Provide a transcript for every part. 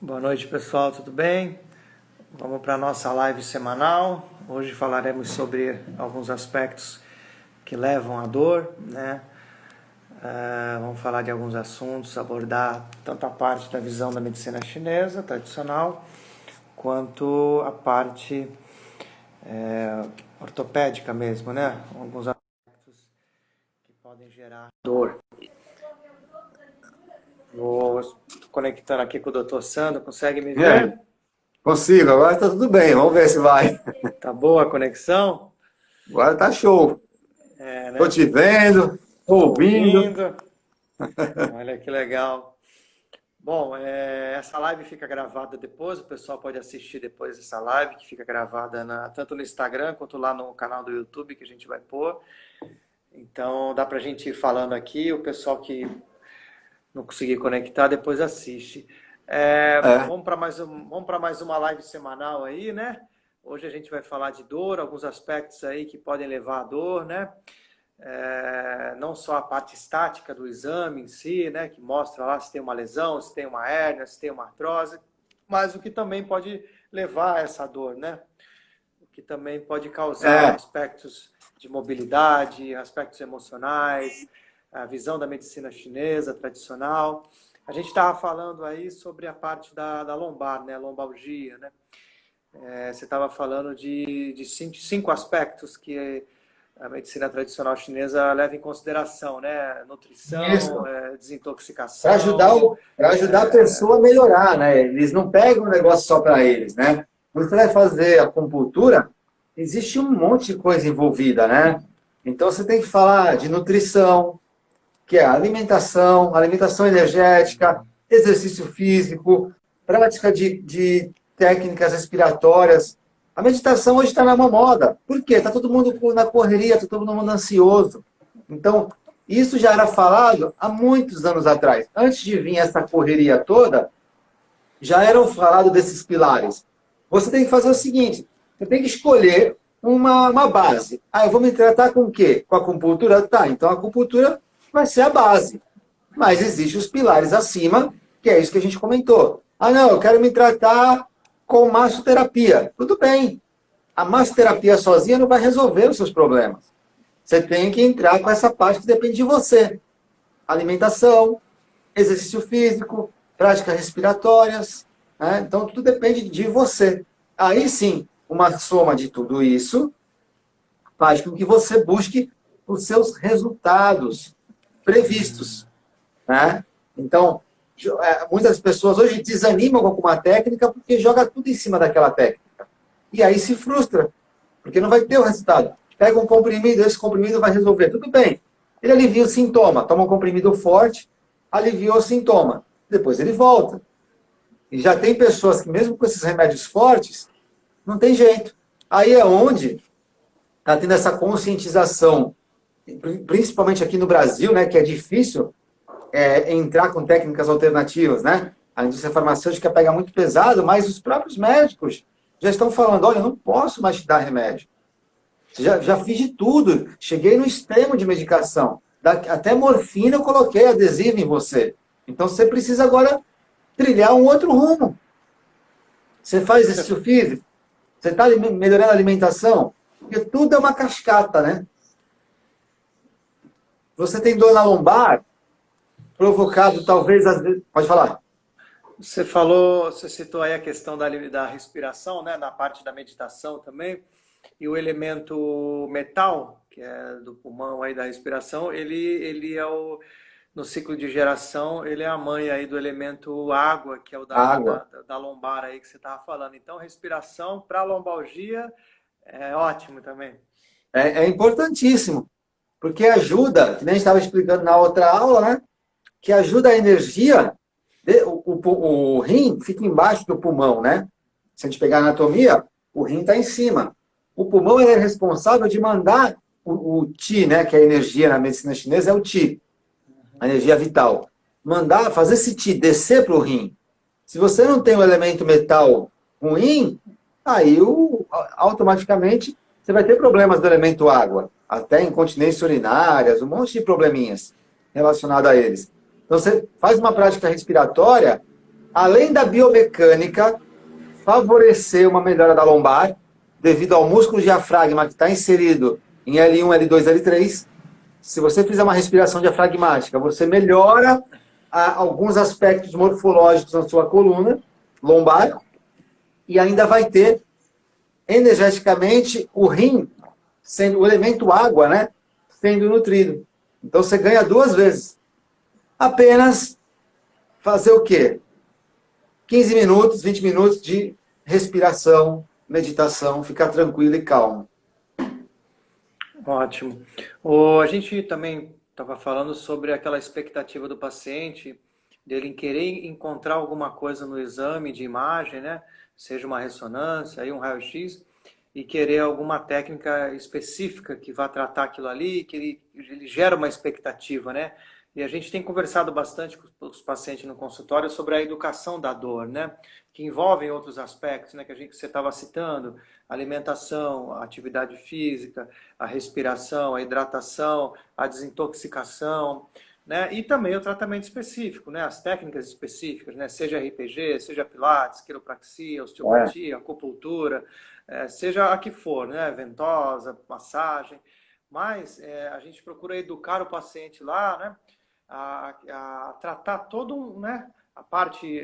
Boa noite, pessoal, tudo bem? Vamos para a nossa live semanal. Hoje falaremos sobre alguns aspectos que levam à dor, né? Vamos falar de alguns assuntos, abordar tanto a parte da visão da medicina chinesa tradicional, quanto a parte ortopédica mesmo, né? Alguns aspectos que podem gerar dor. Vou conectando aqui com o Dr. Sandro, consegue me ver? Consigo, agora tá tudo bem, vamos ver se vai. Tá boa a conexão? Agora tá show. Tô Né? te vendo, tô Tô ouvindo. ouvindo. Olha que legal. Bom, essa live fica gravada depois, o pessoal pode assistir depois dessa live, que fica gravada tanto no Instagram quanto lá no canal do YouTube que a gente vai pôr. Então dá pra gente ir falando aqui, o pessoal que não conseguir conectar depois assiste. É, Vamos para mais uma live semanal aí, né? Hoje a gente vai falar de dor, alguns aspectos aí que podem levar à dor, né? Não só a parte estática do exame em si, né, que mostra lá se tem uma lesão, se tem uma hérnia, se tem uma artrose, mas o que também pode levar a essa dor, né? O que também pode causar é, aspectos de mobilidade, aspectos emocionais, a visão da medicina chinesa tradicional. A gente estava falando aí sobre a parte da lombar, né, a lombalgia, né? Você estava falando de cinco aspectos que a medicina tradicional chinesa leva em consideração, né? Nutrição, isso. desintoxicação. Para ajudar a pessoa a melhorar, né? Eles não pegam o negócio só para eles, né? Quando você vai fazer a acupuntura, existe um monte de coisa envolvida, né? Então você tem que falar de nutrição, que é alimentação energética, exercício físico, prática de técnicas respiratórias. A meditação hoje está na moda. Por quê? Está todo mundo na correria, está todo mundo ansioso. Então, isso já era falado há muitos anos atrás. Antes de vir essa correria toda, já eram falados desses pilares. Você tem que fazer o seguinte, você tem que escolher uma base. Ah, eu vou me tratar com o quê? Com a acupuntura? Tá, então a acupuntura vai ser a base. Mas existem os pilares acima, que é isso que a gente comentou. Ah, não, eu quero me tratar com massoterapia. Tudo bem. A massoterapia sozinha não vai resolver os seus problemas. Você tem que entrar com essa parte que depende de você. Alimentação, exercício físico, práticas respiratórias. Né? Então, tudo depende de você. Aí sim, uma soma de tudo isso faz com que você busque os seus resultados previstos. Né? Então, muitas pessoas hoje desanimam com alguma técnica porque joga tudo em cima daquela técnica. E aí se frustra, porque não vai ter o resultado. Pega um comprimido, esse comprimido vai resolver. Tudo bem. Ele alivia o sintoma, toma um comprimido forte, aliviou o sintoma. Depois ele volta. E já tem pessoas que, mesmo com esses remédios fortes, não tem jeito. Aí é onde está tendo essa conscientização, principalmente aqui no Brasil, né, que é difícil entrar com técnicas alternativas, né? A indústria farmacêutica pega muito pesado, mas os próprios médicos já estão falando, olha, eu não posso mais te dar remédio. Já fiz de tudo, cheguei no extremo de medicação. Até morfina eu coloquei adesivo em você. Então você precisa agora trilhar um outro rumo. Você faz exercício físico, você está melhorando a alimentação, porque tudo é uma cascata, né? Você tem dor na lombar, provocado talvez, às vezes... Pode falar. Você citou aí a questão da respiração, né? Na parte da meditação também. E o elemento metal, que é do pulmão aí da respiração, ele é no ciclo de geração, ele é a mãe aí do elemento água, que é o Água. da lombar aí que você estava falando. Então, respiração para lombalgia é ótimo também. É importantíssimo, porque ajuda, que nem a gente estava explicando na outra aula, né? Que ajuda a energia, o rim fica embaixo do pulmão, né? Se a gente pegar a anatomia, o rim está em cima. O pulmão ele é responsável de mandar o Qi, né? Que é a energia na medicina chinesa, é o Qi, a energia vital. Mandar, fazer esse Qi descer para o rim. Se você não tem um elemento metal ruim, aí automaticamente você vai ter problemas do elemento água, até incontinência urinárias, um monte de probleminhas relacionados a eles. Então você faz uma prática respiratória além da biomecânica, favorecer uma melhora da lombar, devido ao músculo diafragma que está inserido em L1, L2, L3. Se você fizer uma respiração diafragmática, você melhora alguns aspectos morfológicos na sua coluna lombar e ainda vai ter energeticamente o rim, sendo o elemento água, né, sendo nutrido. Então você ganha 2 vezes. Apenas fazer o quê? 15 minutos, 20 minutos de respiração, meditação, ficar tranquilo e calmo. Ótimo. A gente também estava falando sobre aquela expectativa do paciente, dele querer encontrar alguma coisa no exame de imagem, né? Seja uma ressonância, aí um raio-x, e querer alguma técnica específica que vá tratar aquilo ali, que ele gera uma expectativa, né? E a gente tem conversado bastante com os pacientes no consultório sobre a educação da dor, né? Que envolvem outros aspectos, né? Que você estava citando, alimentação, a atividade física, a respiração, a hidratação, a desintoxicação, né? E também o tratamento específico, né? As técnicas específicas, né? Seja RPG, seja pilates, quiropraxia, osteopatia, acupuntura, seja a que for, né? Ventosa, massagem. Mas a gente procura educar o paciente lá, né? A tratar todo, né? A parte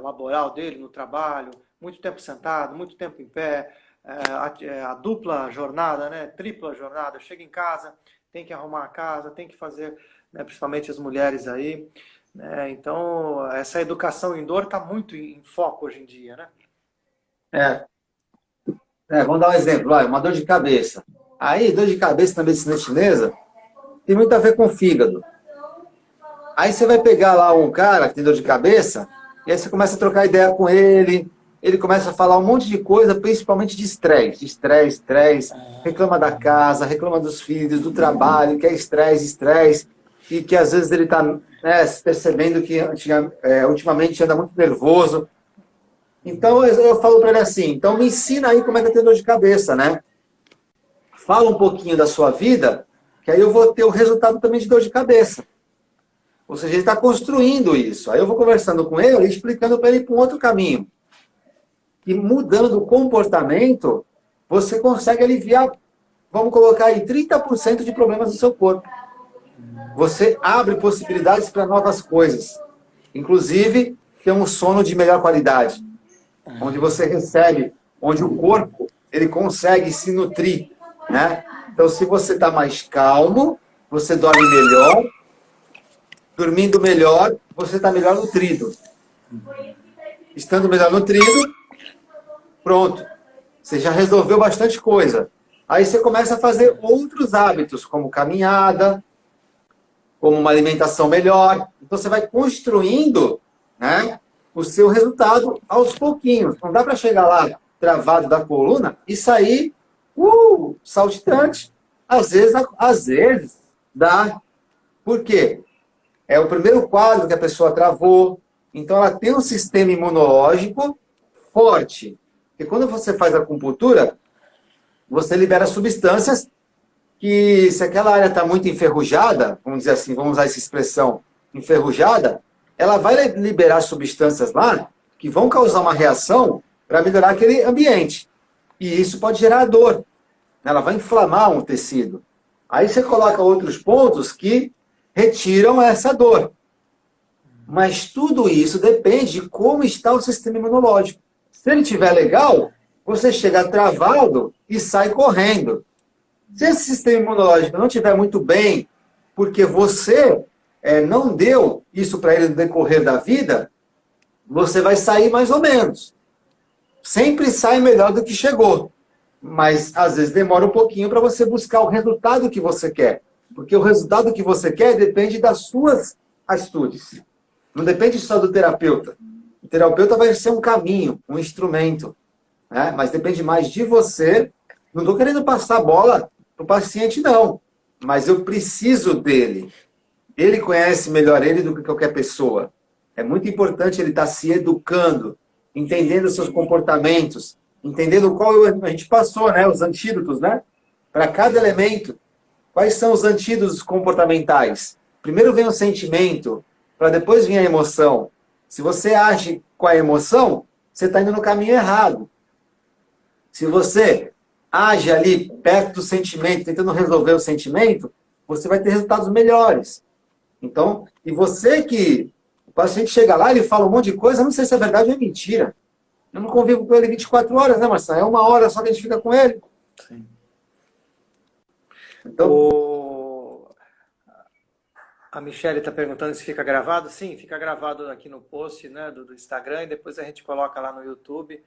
laboral dele no trabalho, muito tempo sentado, muito tempo em pé, a dupla jornada, né? Tripla jornada. Chega em casa, tem que arrumar a casa, tem que fazer, né? Principalmente as mulheres aí, né? Então, essa educação em dor está muito em foco hoje em dia, né? Vamos dar um exemplo, uma dor de cabeça. Aí, dor de cabeça na medicina chinesa tem muito a ver com o fígado. Aí você vai pegar lá um cara que tem dor de cabeça, e aí você começa a trocar ideia com ele começa a falar um monte de coisa, principalmente de estresse, reclama da casa, reclama dos filhos, do trabalho, que é estresse, e que às vezes ele está percebendo que ultimamente anda muito nervoso. Então eu falo para ele assim, então me ensina aí como é que eu tenho dor de cabeça, né? Fala um pouquinho da sua vida, que aí eu vou ter o resultado também de dor de cabeça. Ou seja, ele está construindo isso. Aí eu vou conversando com ele, explicando para ele para um outro caminho. E mudando o comportamento, você consegue aliviar, vamos colocar aí, 30% de problemas do seu corpo. Você abre possibilidades para novas coisas. Inclusive, ter um sono de melhor qualidade. Onde você recebe, onde o corpo ele consegue se nutrir, né? Então, se você está mais calmo, você dorme melhor, dormindo melhor, você está melhor nutrido. Estando melhor nutrido, pronto. Você já resolveu bastante coisa. Aí você começa a fazer outros hábitos, como caminhada, como uma alimentação melhor. Então, você vai construindo, né, o seu resultado aos pouquinhos. Não dá para chegar lá travado da coluna e sair saltitante. Às vezes dá. Por quê? É o primeiro quadro que a pessoa travou. Então, ela tem um sistema imunológico forte. Porque quando você faz acupuntura, você libera substâncias que, se aquela área está muito enferrujada, vamos dizer assim, vamos usar essa expressão, enferrujada, ela vai liberar substâncias lá que vão causar uma reação para melhorar aquele ambiente. E isso pode gerar dor. Ela vai inflamar um tecido. Aí você coloca outros pontos que retiram essa dor. Mas tudo isso depende de como está o sistema imunológico. Se ele estiver legal, você chega travado e sai correndo. Se esse sistema imunológico não estiver muito bem, porque você não deu isso para ele no decorrer da vida, você vai sair mais ou menos. Sempre sai melhor do que chegou. Mas, às vezes, demora um pouquinho para você buscar o resultado que você quer. Porque o resultado que você quer depende das suas atitudes. Não depende só do terapeuta. O terapeuta vai ser um caminho, um instrumento. Né? Mas depende mais de você. Não estou querendo passar a bola para o paciente, não. Mas eu preciso dele. Ele conhece melhor ele do que qualquer pessoa. É muito importante ele estar se educando, entendendo os seus comportamentos, entendendo qual a gente passou, né? Os antídotos, né? Para cada elemento. Quais são os antídotos comportamentais? Primeiro vem o sentimento, para depois vir a emoção. Se você age com a emoção, você está indo no caminho errado. Se você age ali perto do sentimento, tentando resolver o sentimento, você vai ter resultados melhores. Então, e você que... O paciente chega lá, ele fala um monte de coisa, eu não sei se é verdade ou é mentira. Eu não convivo com ele 24 horas, né, Marcelo? É 1 hora só que a gente fica com ele. Sim. Então... A Michelle está perguntando se fica gravado. Sim, fica gravado aqui no post, né, do Instagram e depois a gente coloca lá no YouTube.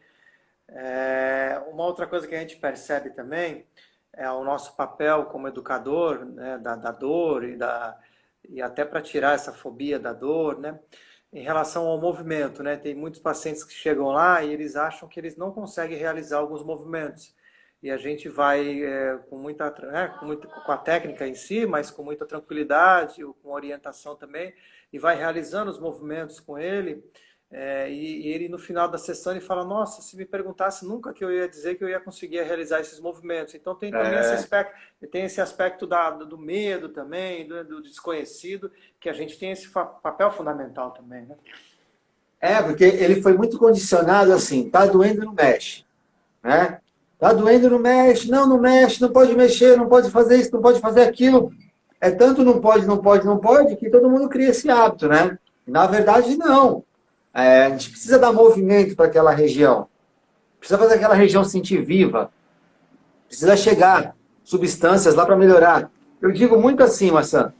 Uma outra coisa que a gente percebe também é o nosso papel como educador, né, da dor e até para tirar essa fobia da dor, né, em relação ao movimento, né? Tem muitos pacientes que chegam lá e eles acham que eles não conseguem realizar alguns movimentos. E a gente vai com a técnica em si, mas com muita tranquilidade, com orientação também, e vai realizando os movimentos com ele. E ele, no final da sessão, ele fala, nossa, se me perguntasse, nunca que eu ia dizer que eu ia conseguir realizar esses movimentos. Então tem também esse aspecto do medo também, do desconhecido, que a gente tem esse papel fundamental também, né? Porque ele foi muito condicionado assim, tá doendo, não mexe, né? Tá doendo, não mexe, não mexe, não pode mexer, não pode fazer isso, não pode fazer aquilo. É tanto não pode, que todo mundo cria esse hábito, né? Na verdade, não. A gente precisa dar movimento para aquela região. Precisa fazer aquela região sentir viva. Precisa chegar substâncias lá para melhorar. Eu digo muito assim, Marçã.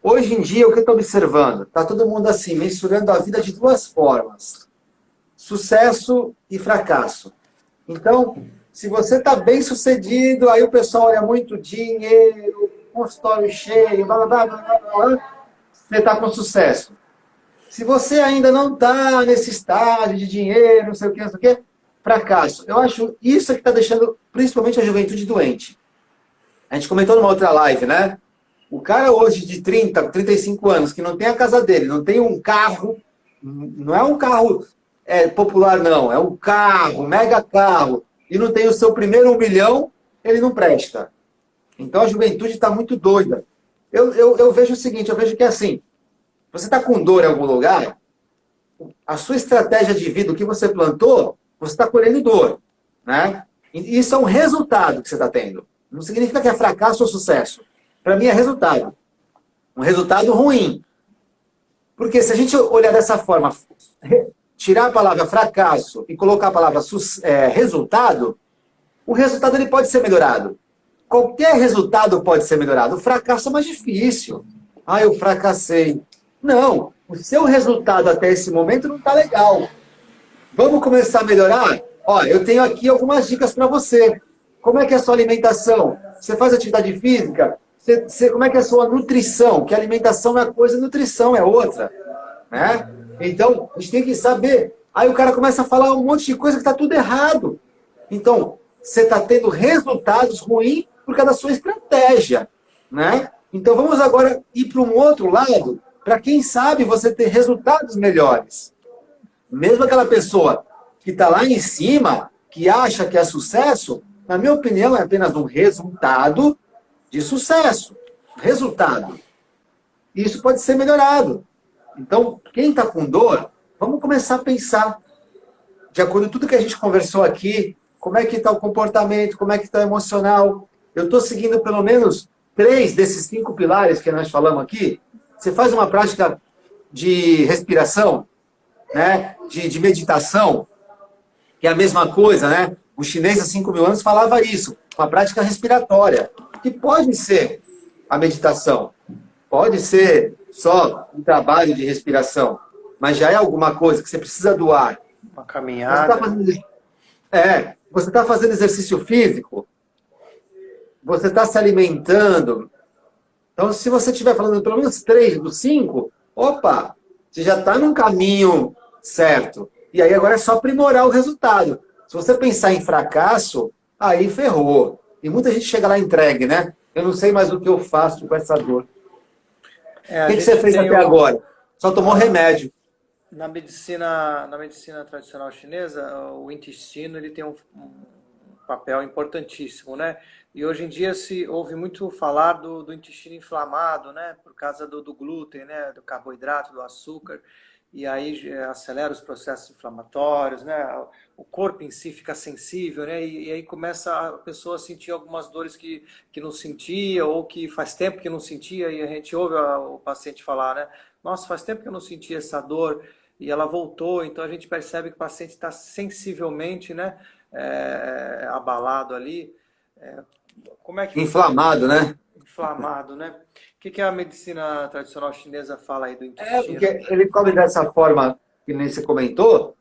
Hoje em dia, o que eu estou observando? Está todo mundo assim, mensurando a vida de duas formas. Sucesso e fracasso. Então, se você está bem sucedido, aí o pessoal olha muito dinheiro, consultório cheio, blá, blá, blá, blá, blá, você está com sucesso. Se você ainda não está nesse estágio de dinheiro, não sei o que, fracasso. Eu acho isso que está deixando principalmente a juventude doente. A gente comentou numa outra live, né? O cara hoje de 30, 35 anos, que não tem a casa dele, não tem um carro, não é um carro popular não, é um carro, mega carro, e não tem o seu primeiro 1 milhão, ele não presta. Então a juventude está muito doida. Eu vejo o seguinte, eu vejo que é assim, você está com dor em algum lugar, a sua estratégia de vida, o que você plantou, você está colhendo dor, né? E isso é um resultado que você está tendo. Não significa que é fracasso ou sucesso. Para mim é resultado. Um resultado ruim. Porque se a gente olhar dessa forma, tirar a palavra fracasso e colocar a palavra resultado, o resultado ele pode ser melhorado. Qualquer resultado pode ser melhorado. O fracasso é mais difícil. Eu fracassei. Não, o seu resultado até esse momento não está legal. Vamos começar a melhorar? Eu tenho aqui algumas dicas para você. Como é que é a sua alimentação? Você faz atividade física? Como é que é a sua nutrição? Que alimentação é uma coisa, nutrição é outra. Né? Então, a gente tem que saber. Aí o cara começa a falar um monte de coisa que está tudo errado. Então, você está tendo resultados ruins por causa da sua estratégia. Né? Então, vamos agora ir para um outro lado, para quem sabe você ter resultados melhores. Mesmo aquela pessoa que está lá em cima, que acha que é sucesso, na minha opinião, é apenas um resultado de sucesso. Resultado. Isso pode ser melhorado. Então, quem está com dor, vamos começar a pensar, de acordo com tudo que a gente conversou aqui, como é que está o comportamento, como é que está o emocional. Eu estou seguindo pelo menos 3 desses 5 pilares que nós falamos aqui. Você faz uma prática de respiração, né? de meditação, que é a mesma coisa, né? O chinês há 5.000 anos falava isso, uma prática respiratória, que pode ser a meditação, pode ser só um trabalho de respiração, mas já é alguma coisa que você precisa do ar. Uma caminhada. Você está fazendo exercício físico, você está se alimentando. Então, se você estiver falando pelo menos 3 dos 5, opa, você já está num caminho certo. E aí agora é só aprimorar o resultado. Se você pensar em fracasso, aí ferrou. E muita gente chega lá entregue, né? Eu não sei mais o que eu faço com essa dor. O que você fez até agora? Só tomou remédio. Na medicina tradicional chinesa, o intestino ele tem um papel importantíssimo, né? E hoje em dia se ouve muito falar do intestino inflamado, né? Por causa do glúten, né? Do carboidrato, do açúcar. E aí acelera os processos inflamatórios, né? O corpo em si fica sensível, né? E aí começa a pessoa a sentir algumas dores que não sentia, ou que faz tempo que não sentia, e a gente ouve o paciente falar, né? Nossa, faz tempo que eu não sentia essa dor, e ela voltou. Então a gente percebe que o paciente está sensivelmente, né? Abalado ali. Como é que você... Inflamado, né? Inflamado, né? O que a medicina tradicional chinesa fala aí do intestino? Porque ele come dessa forma, que nem você comentou,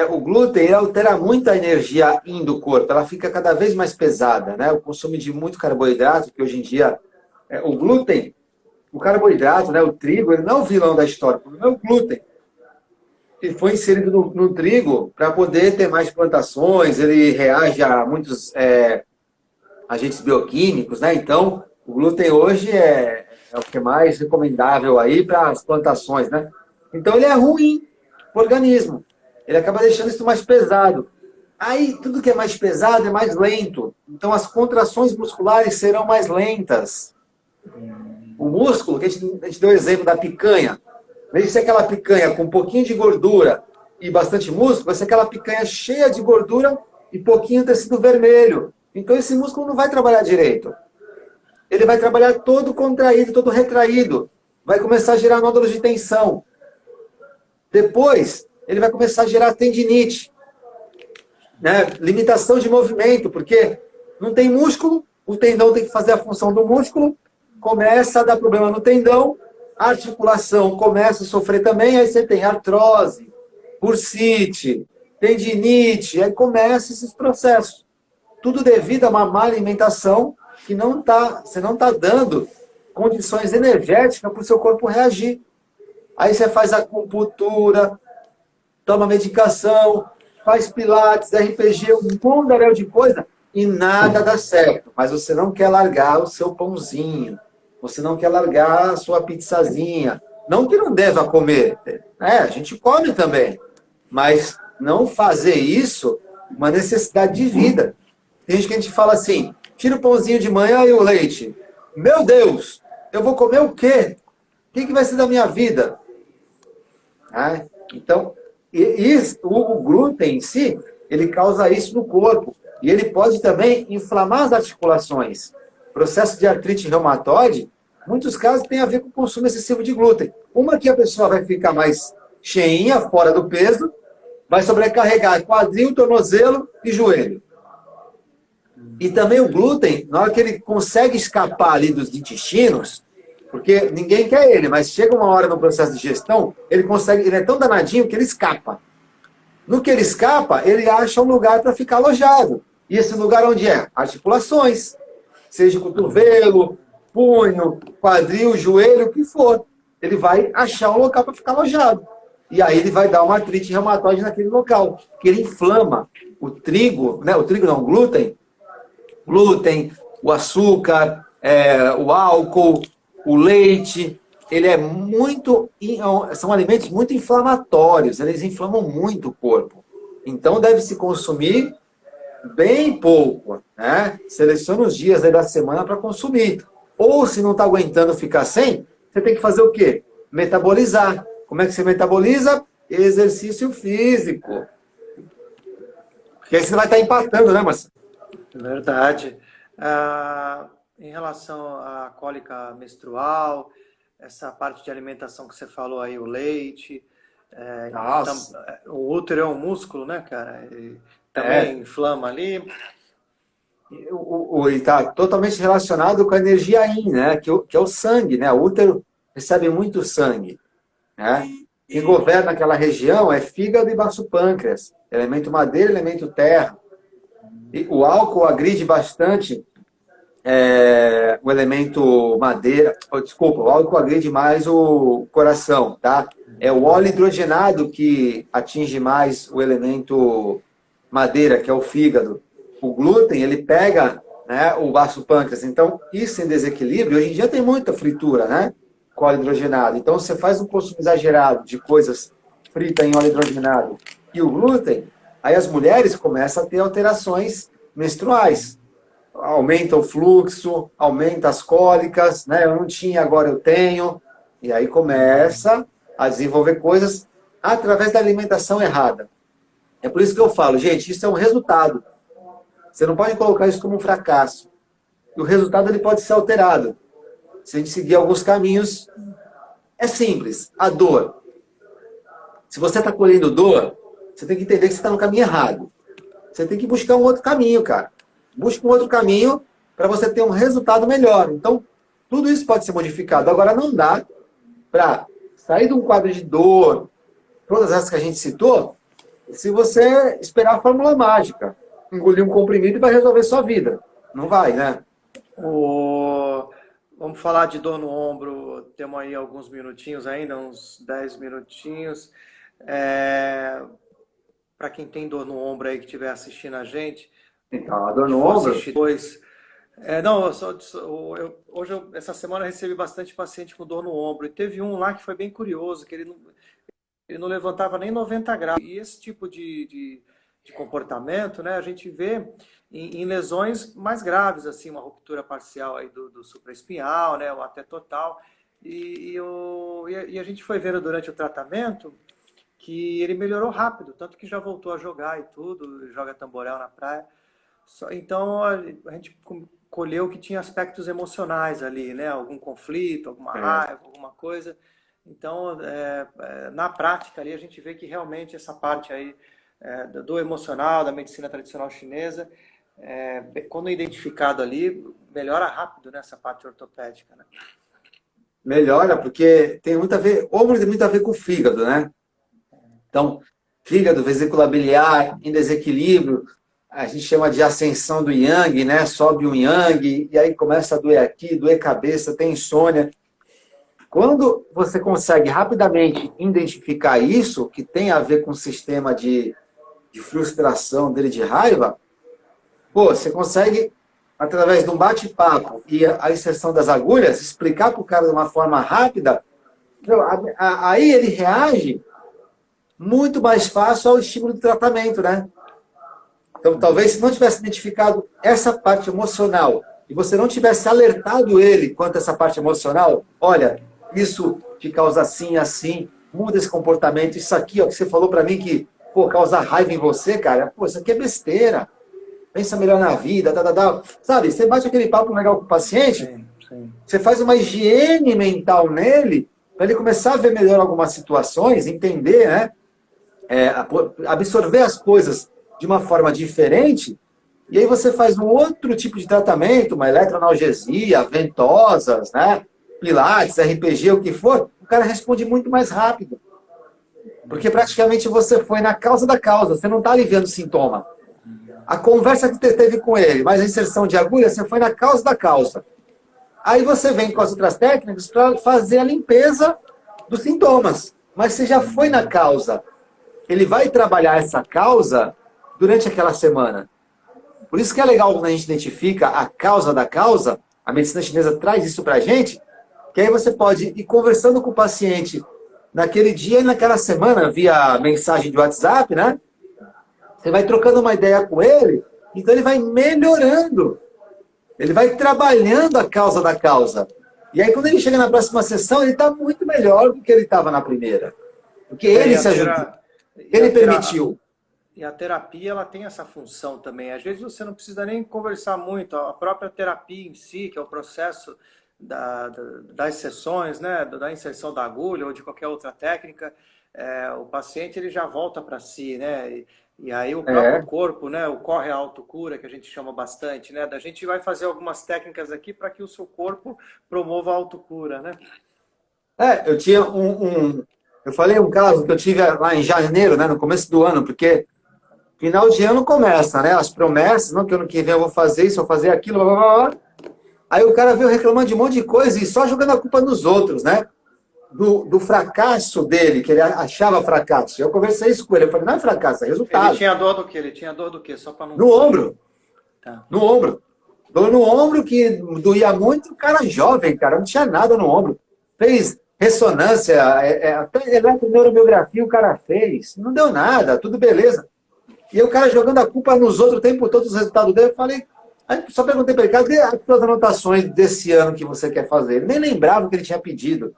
o glúten ele altera muito a energia yin do corpo, ela fica cada vez mais pesada, né? O consumo de muito carboidrato, que hoje em dia, o glúten, o carboidrato, né, o trigo, ele não é o vilão da história, o problema é o glúten. Ele foi inserido no trigo para poder ter mais plantações, ele reage a muitos agentes bioquímicos, né? Então, o glúten hoje é o que é mais recomendável aí para as plantações, né? Então, ele é ruim para o organismo. Ele acaba deixando isso mais pesado. Aí, tudo que é mais pesado é mais lento. Então, as contrações musculares serão mais lentas. O músculo, que a gente deu o exemplo da picanha, em vez de ser aquela picanha com um pouquinho de gordura e bastante músculo, vai ser aquela picanha cheia de gordura e pouquinho tecido vermelho. Então, esse músculo não vai trabalhar direito. Ele vai trabalhar todo contraído, todo retraído. Vai começar a gerar nódulos de tensão. Depois, ele vai começar a gerar tendinite. Né? Limitação de movimento, porque não tem músculo, o tendão tem que fazer a função do músculo, começa a dar problema no tendão, a articulação começa a sofrer também, aí você tem artrose, bursite, tendinite, aí começam esses processos. Tudo devido a uma má alimentação que você não está dando condições energéticas para o seu corpo reagir. Aí você faz acupuntura, toma medicação, faz pilates, RPG, um mondaréu de coisa, e nada dá certo. Mas você não quer largar o seu pãozinho, você não quer largar a sua pizzazinha. Não que não deva comer, a gente come também, mas não fazer isso uma necessidade de vida. Tem gente que a gente fala assim, tira o pãozinho de manhã e o leite. Meu Deus, eu vou comer o quê? O que vai ser da minha vida? Então, o glúten em si, ele causa isso no corpo. E ele pode também inflamar as articulações. Processo de artrite reumatoide, em muitos casos, tem a ver com o consumo excessivo de glúten. Uma que a pessoa vai ficar mais cheinha, fora do peso, vai sobrecarregar quadril, tornozelo e joelho. E também o glúten, na hora que ele consegue escapar ali dos intestinos, porque ninguém quer ele, mas chega uma hora no processo de digestão, ele é tão danadinho que ele escapa. No que ele escapa, ele acha um lugar para ficar alojado. E esse lugar onde é? Articulações. Seja cotovelo, punho, quadril, joelho, o que for. Ele vai achar um local para ficar alojado. E aí ele vai dar uma artrite reumatoide naquele local. Que ele inflama o trigo, né? O trigo não, o glúten, o açúcar, o álcool, o leite, são alimentos muito inflamatórios, eles inflamam muito o corpo. Então deve se consumir bem pouco, né? Seleciona os dias aí da semana para consumir. Ou se não está aguentando ficar sem, você tem que fazer o quê? Metabolizar. Como é que você metaboliza? Exercício físico. Porque aí você vai estar empatando, né, Marcelo? Verdade. Em relação à cólica menstrual, essa parte de alimentação que você falou aí, o leite, o útero é um músculo, né, cara? E também inflama ali. E está totalmente relacionado com a energia yin, né? Que é o sangue, né? O útero recebe muito sangue, né? Quem governa aquela região é fígado e baço pâncreas, elemento madeira, elemento terra. E o álcool agride bastante o elemento madeira, desculpa, o álcool agride mais o coração, tá? É o óleo hidrogenado que atinge mais o elemento madeira, que é o fígado. O glúten, ele pega, né, o baço pâncreas. Então, isso em desequilíbrio, hoje em dia tem muita fritura, né? Com óleo hidrogenado. Então, você faz um consumo exagerado de coisas fritas em óleo hidrogenado e o glúten, Aí as mulheres começam a ter alterações menstruais. Aumenta o fluxo, aumenta as cólicas, né? Eu não tinha, agora eu tenho. E aí começa a desenvolver coisas através da alimentação errada. É por isso que eu falo, gente, isso é um resultado. Você não pode colocar isso como um fracasso. E o resultado ele pode ser alterado. Se a gente seguir alguns caminhos, é simples. A dor. Se você está colhendo dor, você tem que entender que você está no caminho errado. Você tem que buscar um outro caminho, cara. Busque um outro caminho para você ter um resultado melhor. Então, tudo isso pode ser modificado. Agora, não dá para sair de um quadro de dor, todas essas que a gente citou, se você esperar a fórmula mágica. Engolir um comprimido e vai resolver sua vida. Não vai, né? Vamos falar de dor no ombro. Temos aí alguns minutinhos ainda, uns 10 minutinhos. Para quem tem dor no ombro aí que estiver assistindo a gente, então, a dor no ombro? Depois, hoje, essa semana, eu recebi bastante paciente com dor no ombro. E teve um lá que foi bem curioso, que ele não levantava nem 90 graus. E esse tipo de comportamento, né, a gente vê em lesões mais graves, assim, uma ruptura parcial aí do supraespinhal, né, ou até total. E a gente foi vendo durante o tratamento que ele melhorou rápido, tanto que já voltou a jogar e tudo, joga tamborel na praia. Então, a gente colheu que tinha aspectos emocionais ali, né? Algum conflito, alguma raiva, alguma coisa. Então, na prática ali, a gente vê que realmente essa parte aí do emocional, da medicina tradicional chinesa, quando identificado ali, melhora rápido nessa parte ortopédica, né? Melhora, porque tem muito a ver, ombro tem muito a ver com o fígado, né? Então, fígado, vesícula biliar em desequilíbrio, a gente chama de ascensão do yang, né? Sobe um yang, e aí começa a doer aqui, doer cabeça, tem insônia. Quando você consegue rapidamente identificar isso, que tem a ver com o sistema de frustração dele, de raiva, pô, você consegue, através de um bate-papo e a inserção das agulhas, explicar para o cara de uma forma rápida, aí ele reage muito mais fácil ao estímulo do tratamento, né? Então, talvez, se não tivesse identificado essa parte emocional e você não tivesse alertado ele quanto a essa parte emocional, olha, isso te causa assim, assim, muda esse comportamento, isso aqui, ó, que você falou para mim que, pô, causa raiva em você, cara, pô, isso aqui é besteira. Pensa melhor na vida, sabe? Você bate aquele papo legal com o paciente, sim. Você faz uma higiene mental nele, para ele começar a ver melhor algumas situações, entender, né? Absorver as coisas de uma forma diferente, e aí você faz um outro tipo de tratamento, uma eletroanalgesia, ventosas, né? Pilates, RPG, o que for, o cara responde muito mais rápido. Porque praticamente você foi na causa da causa, você não está aliviando o sintoma. A conversa que você teve com ele, mais a inserção de agulha, você foi na causa da causa. Aí você vem com as outras técnicas para fazer a limpeza dos sintomas. Mas você já foi na causa. Ele vai trabalhar essa causa durante aquela semana. Por isso que é legal quando a gente identifica a causa da causa, a medicina chinesa traz isso para a gente, que aí você pode ir conversando com o paciente naquele dia e naquela semana, via mensagem de WhatsApp, né? Você vai trocando uma ideia com ele, então ele vai melhorando. Ele vai trabalhando a causa da causa. E aí, quando ele chega na próxima sessão, ele está muito melhor do que ele estava na primeira. Porque ele se ajudou. Ele permitiu. E a terapia, ela tem essa função também. Às vezes você não precisa nem conversar muito. A própria terapia em si, que é o processo das sessões, né, da inserção da agulha ou de qualquer outra técnica, o paciente ele já volta para si, né? E aí o próprio corpo, né, o corre a autocura, que a gente chama bastante, né? A gente vai fazer algumas técnicas aqui para que o seu corpo promova a autocura, né? Eu tinha eu falei um caso que eu tive lá em janeiro, né, no começo do ano, porque final de ano começa, né? As promessas, não, que ano que vem eu vou fazer isso, vou fazer aquilo, blá, blá, blá. Aí o cara veio reclamando de um monte de coisa e só jogando a culpa nos outros, né? Do fracasso dele, que ele achava fracasso. Eu conversei isso com ele, eu falei, não é fracasso, é resultado. Ele tinha dor do quê? Ele tinha dor do quê? Só para não... No ombro. Tá. No ombro. Dor no ombro que doía muito, o cara jovem, cara, não tinha nada no ombro. Fez ressonância, até eletroneuromiografia o cara fez. Não deu nada, tudo beleza. E o cara jogando a culpa nos outros o tempo todo, os resultados dele, eu falei, aí só perguntei para ele, cadê as suas anotações desse ano que você quer fazer? Ele nem lembrava o que ele tinha pedido.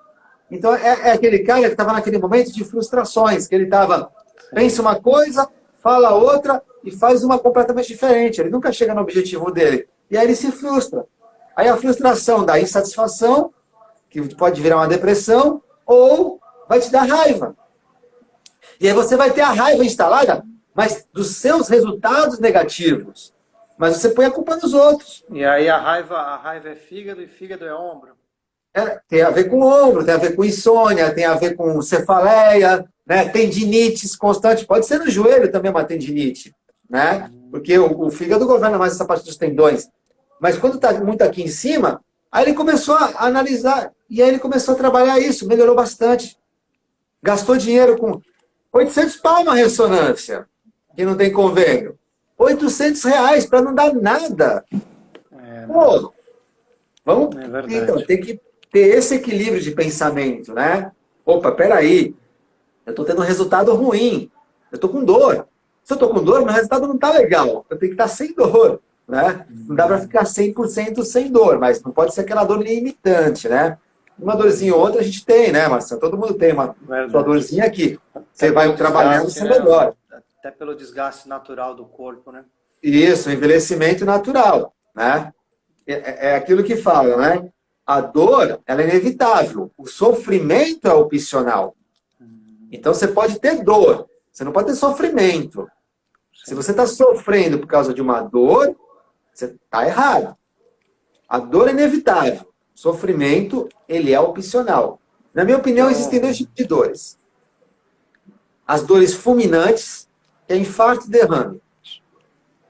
Então, é aquele cara que estava naquele momento de frustrações, que ele estava, pensa uma coisa, fala outra e faz uma completamente diferente. Ele nunca chega no objetivo dele. E aí ele se frustra. Aí a frustração dá insatisfação, que pode virar uma depressão, ou vai te dar raiva. E aí você vai ter a raiva instalada, mas dos seus resultados negativos. Mas você põe a culpa nos outros. E aí a raiva é fígado e fígado é ombro. Tem a ver com ombro, tem a ver com insônia, tem a ver com cefaleia, né? Tendinites constante. Pode ser no joelho também uma tendinite, né? Porque o fígado governa mais essa parte dos tendões. Mas quando está muito aqui em cima, aí ele começou a analisar, e aí ele começou a trabalhar isso, melhorou bastante. Gastou dinheiro com 800 pau uma ressonância, que não tem convênio. 800 reais para não dar nada. Pô, vamos, então, tem que ter esse equilíbrio de pensamento, né? Opa, peraí, eu estou tendo um resultado ruim, eu estou com dor. Se eu estou com dor, meu resultado não está legal, eu tenho que estar sem dor, né? Não dá para ficar 100% sem dor, mas não pode ser aquela dor limitante, né? Uma dorzinha ou outra a gente tem, né, Marcelo? Todo mundo tem uma sua dorzinha aqui. Você vai trabalhando, você melhora. Até pelo desgaste natural do corpo, né? Isso, envelhecimento natural, né? É aquilo que fala, né? A dor, ela é inevitável. O sofrimento é opcional. Então, você pode ter dor. Você não pode ter sofrimento. Se você está sofrendo por causa de uma dor, você está errado. A dor é inevitável. O sofrimento, ele é opcional. Na minha opinião, existem dois tipos de dores. As dores fulminantes, que é infarto e derrame.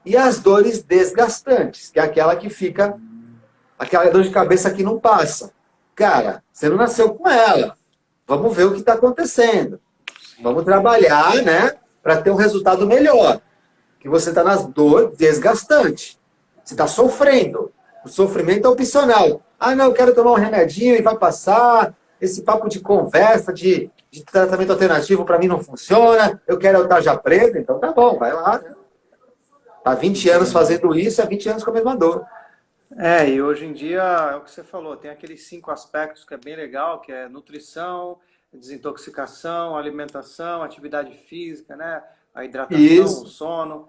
E as dores desgastantes, que é aquela que fica... Aquela dor de cabeça que não passa. Cara, você não nasceu com ela. Vamos ver o que está acontecendo. Vamos trabalhar, né? Para ter um resultado melhor. Que você está nas dor desgastante. Você está sofrendo. O sofrimento é opcional. Ah, não, eu quero tomar um remedinho e vai passar. Esse papo de conversa, de tratamento alternativo para mim não funciona. Eu quero a tarja preta. Então tá bom, vai lá. Né? Tá 20 anos fazendo isso, é 20 anos com a mesma dor. E hoje em dia, é o que você falou, tem aqueles 5 aspectos que é bem legal, que é nutrição, desintoxicação, alimentação, atividade física, né? A hidratação, Isso. o sono,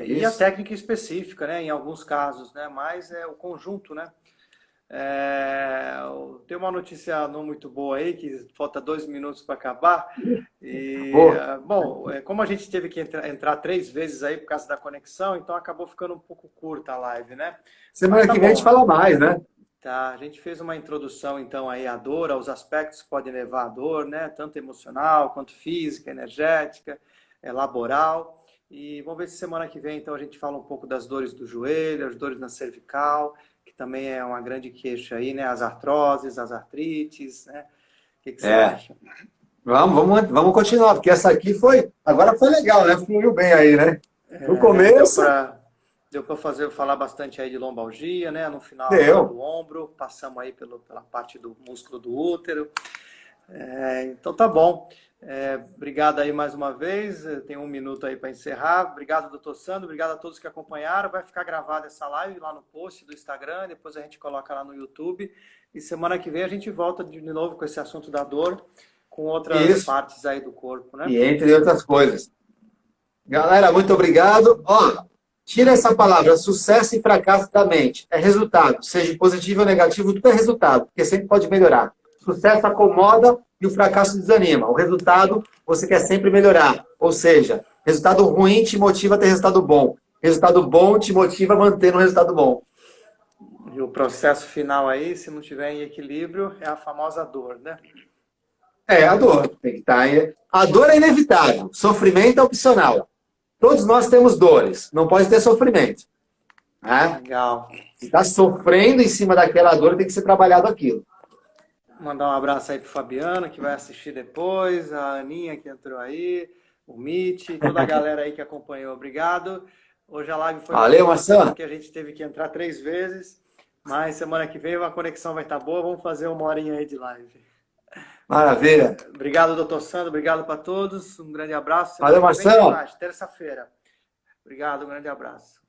e a técnica específica, né? Em alguns casos, né? Mas é o conjunto, né? Tem uma notícia não muito boa aí, que falta 2 minutos para acabar. Bom, como a gente teve que entrar 3 vezes aí por causa da conexão, então acabou ficando um pouco curta a live, né? Semana que vem a gente fala mais, né? Tá, a gente fez uma introdução então aí à dor, aos aspectos que podem levar à dor, né? Tanto emocional quanto física, energética, laboral. E vamos ver se semana que vem então a gente fala um pouco das dores do joelho, as dores na cervical, que também é uma grande queixa aí, né? As artroses, as artrites, né? O que você acha? Vamos continuar, porque essa aqui agora foi legal, né? Fluiu bem aí, né? No começo... Deu para falar bastante aí de lombalgia, né? No final do ombro, passamos aí pela parte do músculo do útero. Então tá bom. Obrigado aí mais uma vez. Tem 1 minuto aí para encerrar. Obrigado, doutor Sandro. Obrigado a todos que acompanharam. Vai ficar gravada essa live lá no post do Instagram. Depois a gente coloca lá no YouTube. E semana que vem a gente volta de novo com esse assunto da dor, com outras partes aí do corpo, né? E entre outras coisas. Galera, muito obrigado. Tira essa palavra, sucesso e fracasso da mente. É resultado. Seja positivo ou negativo, tudo é resultado, porque sempre pode melhorar. Sucesso acomoda e o fracasso desanima. O resultado, você quer sempre melhorar. Ou seja, resultado ruim te motiva a ter resultado bom. Resultado bom te motiva a manter um resultado bom. E o processo final aí, se não tiver em equilíbrio, é a famosa dor, né? A dor. Tem que estar. A dor é inevitável. Sofrimento é opcional. Todos nós temos dores, não pode ter sofrimento. Né? Legal. Se está sofrendo em cima daquela dor, tem que ser trabalhado aquilo. Mandar um abraço aí pro Fabiano, que vai assistir depois, a Aninha que entrou aí, o Mitch, toda a galera aí que acompanhou. Obrigado. Hoje a live foi... Valeu, Marcelo. Porque a gente teve que entrar 3 vezes, mas semana que vem a conexão vai estar boa, vamos fazer 1 horinha aí de live. Maravilha. Obrigado, doutor Sandro. Obrigado para todos. Um grande abraço. Valeu, Marcelo. Terça-feira. Obrigado, um grande abraço.